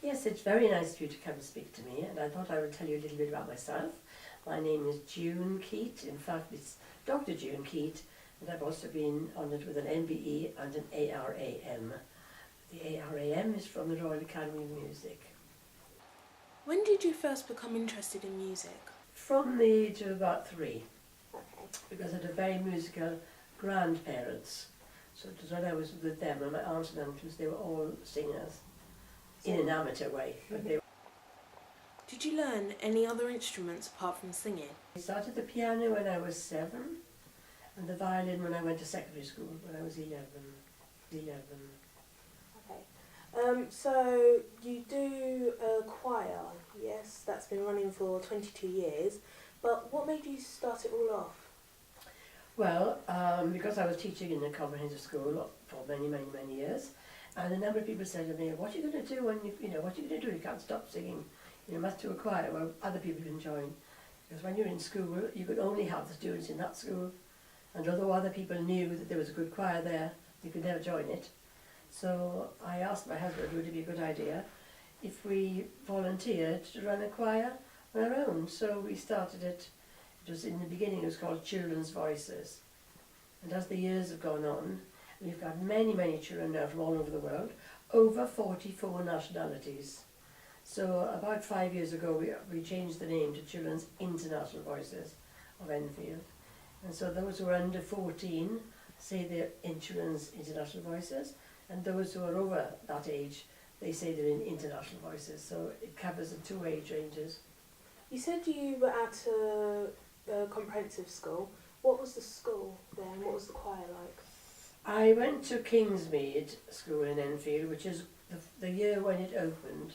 Yes, it's very nice of you to come and speak to me, and I thought I would tell you a little bit about myself. My name is June Keat. In fact, it's Dr. June Keat, and I've also been honoured with an MBE and an ARAM. The ARAM is from the Royal Academy of Music. When did you first become interested in music? From the age of about 3, Okay. because I had a very musical grandparents. So it was when I was with them and my aunts and uncles, they were all singers in an amateur way. But they Did you learn any other instruments apart from singing? I started the piano when I was 7 and the violin when I went to secondary school when I was 11. Okay. So you do a choir, yes, that's been running for 22 years, but what made you start it all off? Well, because I was teaching in a comprehensive school for many years, and a number of people said to me, what are you going to do when what are you going to do? You can't stop singing. You must do a choir where other people can join. Because when you're in school, you could only have the students in that school. And although other people knew that there was a good choir there, you could never join it. So I asked my husband, would it be a good idea if we volunteered to run a choir on our own? So we started it. It was in the beginning, it was called Children's Voices. And as the years have gone on, we've got many children now from all over the world, over 44 nationalities. So about 5 years ago, we changed the name to Children's International Voices of Enfield. And so those who are under 14 say they're in Children's International Voices, and those who are over that age, they say they're in International Voices. So it covers the 2 age ranges. You said you were at a comprehensive school. What was the school there and what was the choir like? I went to Kingsmead School in Enfield, which is the year when it opened,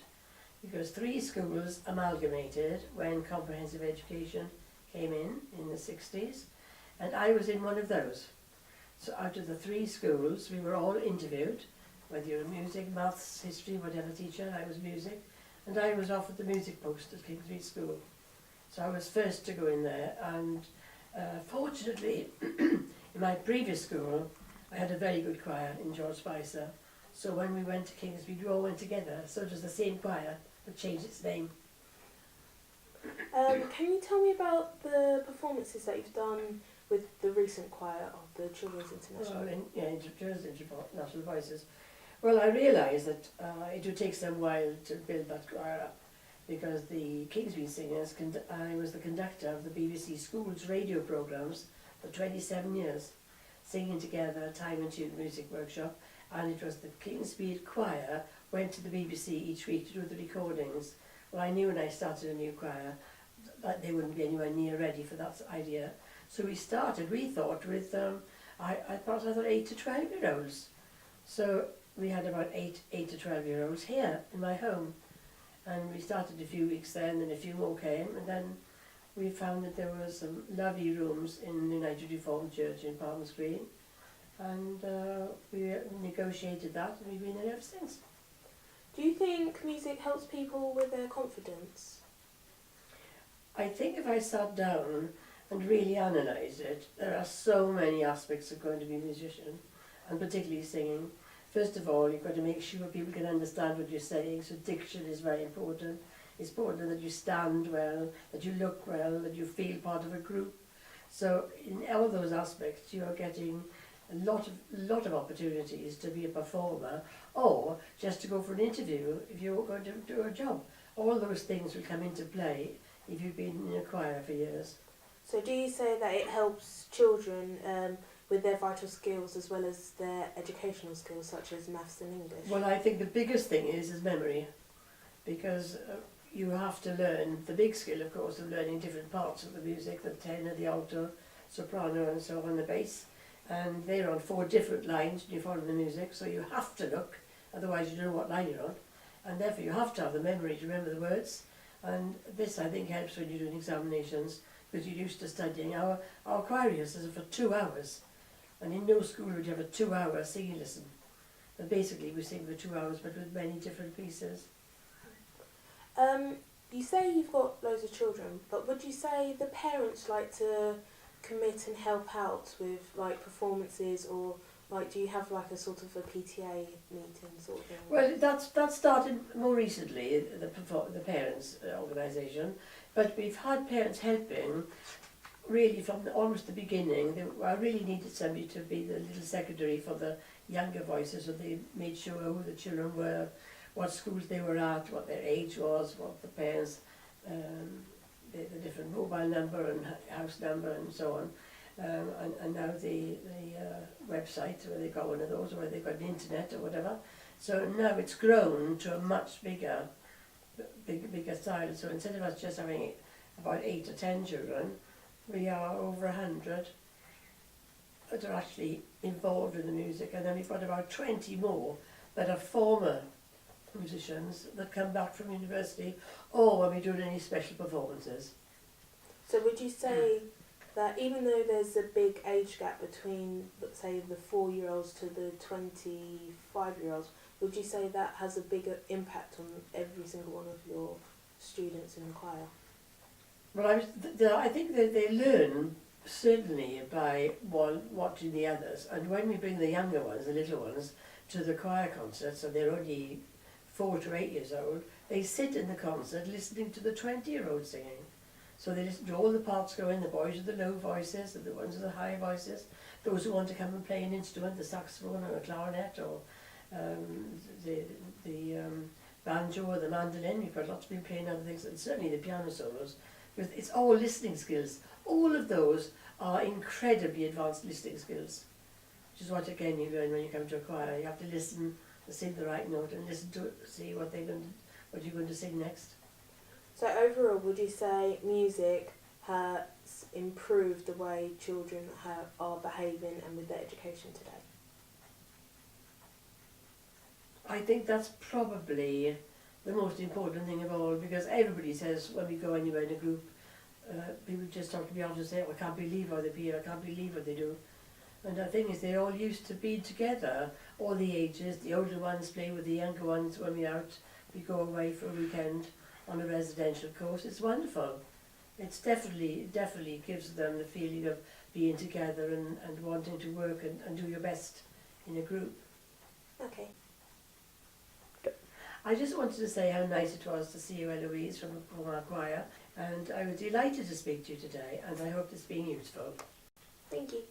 because 3 schools amalgamated when comprehensive education came in the 60s, and I was in one of those. So out of the 3 schools, we were all interviewed, whether you're music, maths, history, whatever teacher. I was music, and I was offered the music post at Kingsmead School. So I was first to go in there, and fortunately, in my previous school, I had a very good choir in George Spicer. So when we went to Kingsmead, we all went together. So it was the same choir, but changed its name. Can you tell me about the performances that you've done with the recent choir of the Children's International? Well, Children's International Voices. Well, I realised that it would take some while to build that choir up, because the Kingsmead Singers, I was the conductor of the BBC Schools radio programmes for 27 years, singing together time and tune music workshop, and it was the Kingsmead Choir went to the BBC each week to do the recordings. Well, I knew when I started a new choir that they wouldn't be anywhere near ready for that idea. So we thought with, I thought 8 to 12-year-olds. So we had about 8 to 12-year-olds here in my home. And we started a few weeks then, and a few more came, and then we found that there were some lovely rooms in the United Reformed Church in Palmer's Green, and we negotiated that, and we've been there ever since. Do you think music helps people with their confidence? I think if I sat down and really analysed it, there are so many aspects of going to be a musician, and particularly singing. First of all, you've got to make sure people can understand what you're saying, so diction is very important. It's important that you stand well, that you look well, that you feel part of a group. So in all those aspects, you're getting a lot of opportunities to be a performer, or just to go for an interview if you're going to do a job. All those things will come into play if you've been in a choir for years. So do you say that it helps children with their vital skills as well as their educational skills such as maths and English? Well, I think the biggest thing is memory, because you have to learn, the big skill of course of learning different parts of the music, the tenor, the alto, soprano and so on, the bass, and they're on 4 different lines and you follow the music, so you have to look, otherwise you don't know what line you're on, and therefore you have to have the memory to remember the words, and this I think helps when you're doing examinations, because you're used to studying. Our choir rehearsals are for 2 hours, and in no school would you have a 2-hour singing lesson. But basically we sing for 2 hours, but with many different pieces. You say you've got loads of children, but would you say the parents like to commit and help out with like performances or Like, do you have like a sort of a PTA meeting sort of thing? Well, that started more recently, the parents' organisation, but we've had parents helping really from almost the beginning. I really needed somebody to be the little secretary for the younger voices, so they made sure who the children were, what schools they were at, what their age was, what the parents, the different mobile number and house number and so on. And now the website, where they've got one of those, or where they've got the internet or whatever. So now it's grown to a much bigger style. So instead of us just having about 8 or 10 children, we are over 100 that are actually involved in the music, and then we've got about 20 more that are former musicians that come back from university, or when we're doing any special performances. So would you say that even though there's a big age gap between, let's say, the 4-year-olds to the 25-year-olds, would you say that has a bigger impact on every single one of your students in the choir? Well, I think that they learn certainly by watching the others, and when we bring the younger ones, the little ones, to the choir concert, so they're only 4 to 8 years old, they sit in the concert listening to the 20-year-olds singing. So they listen to all the parts going, the boys with the low voices, and the ones with the high voices, those who want to come and play an instrument, the saxophone or a clarinet, or the banjo or the mandolin. We've got lots of people playing other things, and certainly the piano solos. Because it's all listening skills. All of those are incredibly advanced listening skills. Which is what, again, you learn when you come to a choir. You have to listen and sing the right note and listen to see what you're going to sing next. So overall, would you say music has improved the way children are behaving and with their education today? I think that's probably the most important thing of all, because everybody says when we go anywhere in a group, people just talk to me after and say, oh, I can't believe how they play, I can't believe what they do. And the thing is, they're all used to being together, all the ages. The older ones play with the younger ones when we're out. We go away for a weekend on a residential course. It's wonderful. It's definitely gives them the feeling of being together and wanting to work and do your best in a group. Okay. I just wanted to say how nice it was to see you, Eloise, from our choir, and I was delighted to speak to you today, and I hope it's been useful. Thank you.